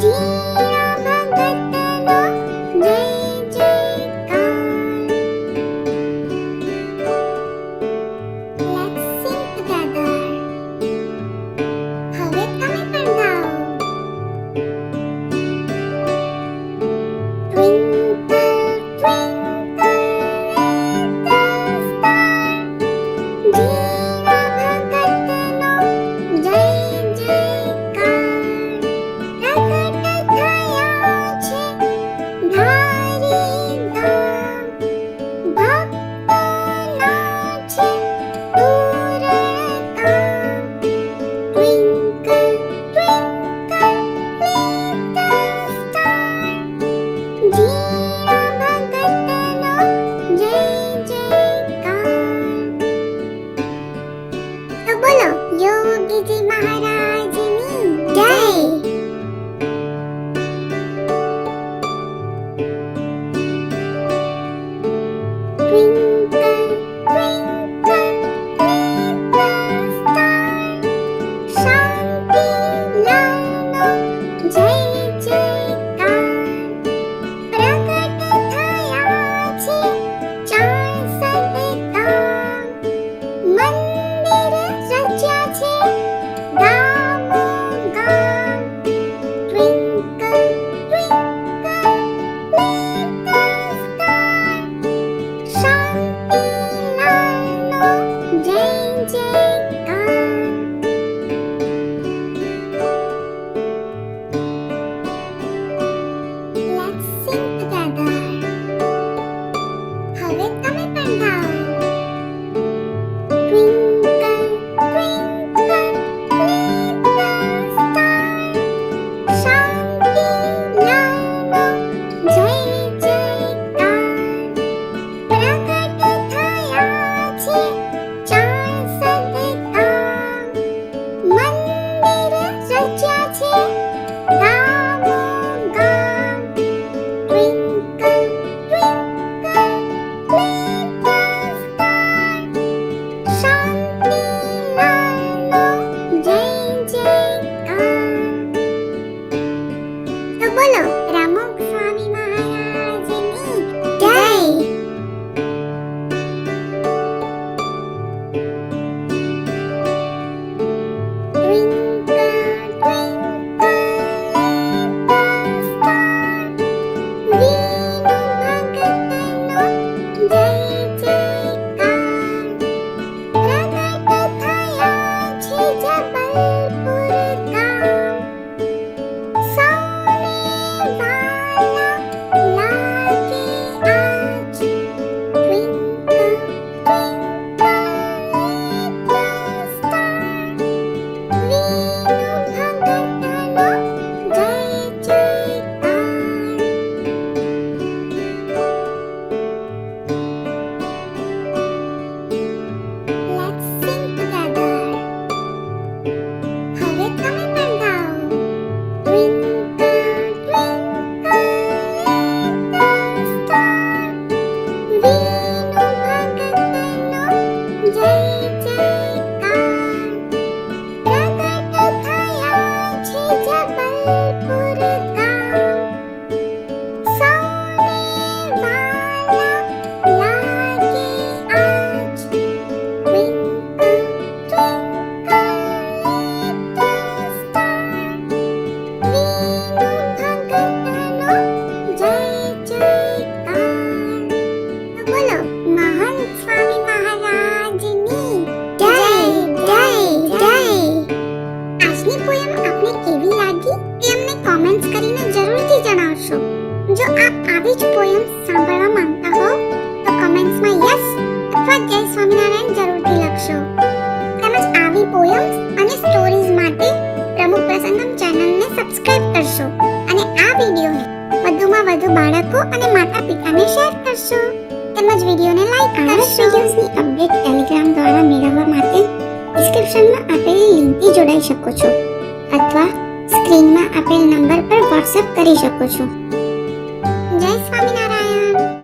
જીણા ભગતનો જય જયકાર. Let's sing together. હવે તમે પણ ગાઓ. Twinkle, twinkle, little star, જીણા ભગતનો જય જયકાર. પ્રગટ થયા છે ધારી ધામ, ભક્તના છે પૂરણ કામ. Twinkle, twinkle, little star, જીણા ભગતનો જય જયકાર. તો બોલો યોગીજી મહારાજની જય. Twinkle, twinkle, little star, શાંતિલાલનો જય જયકાર. પ્રગટ થયા છે ચાર સદધામ, મંદિર રચ્યા છે ગામો ગામ. Twinkle, twinkle, little star, શાંતિલાલનો જય જયકાર. Let's sing together. હવે તમે પણ ગાઓ. Twinkle, twinkle, little star, શાંતિલાલનો જય જયકાર. પ્રગટ થયા છે ચાર સદધામ, મંદિર રચ્યા છે ગામો ગામ. Twinkle, twinkle, little star, શાંતિલાલનો જય જયકાર. તો બોલો પ્રમુખ સ્વામી મહારાજની જય. Twinkle, twinkle, little star, વીણુ ભગતનો જય જયકાર. પ્રગટ થયા છે જબલપુર ગામ, સૌને વાલા લાગે આજ. Twinkle, twinkle, little star, વીણુ ભગતનો જય જયકાર. Let's sing together. હવે તમે પણ ગાઓ. Twinkle, twinkle, little star, વીણુ ભગતનો જય જયકાર. પ્રગટ થયા છે જબલપુર ગામ, સૌને વાલા લાગે આજ. Twinkle, twinkle, little star, વીણુ ભગતનો જય જયકાર. તો બોલો મહંત સ્વામી મહારાજની જય જય જય. આજની પોયમ આપને કેવી લાગી તે અમને કોમેન્ટ્સ કરીને જરૂરથી જણાવશો. જો આપ આવી જ પોયમ સાંભળવા માંગતા હો તો કમેન્ટ્સમાં યસ અથવા જય સ્વામિનારાયણ જરૂરથી લખશો. તેમજ આવી પોયમ્સ અને સ્ટોરીઝ માટે પ્રમુખ પ્રસંગમ ચેનલને સબસ્ક્રાઇબ કરશો અને આ વિડીયોને વધુમાં વધુ બાળકો અને માતા પિતાને શેર કરશો. તેમજ વિડીયોને લાઈક કરશો. વિડીયોઝની અપડેટ ટેલિગ્રામ દ્વારા મેળવવા માટે ડિસ્ક્રિપ્શનમાં આપેલી લિંકથી જોડાઈ શકો છો અથવા સ્ક્રીનમાં આપેલ નંબર પર વોટ્સએપ કરી શકો છો.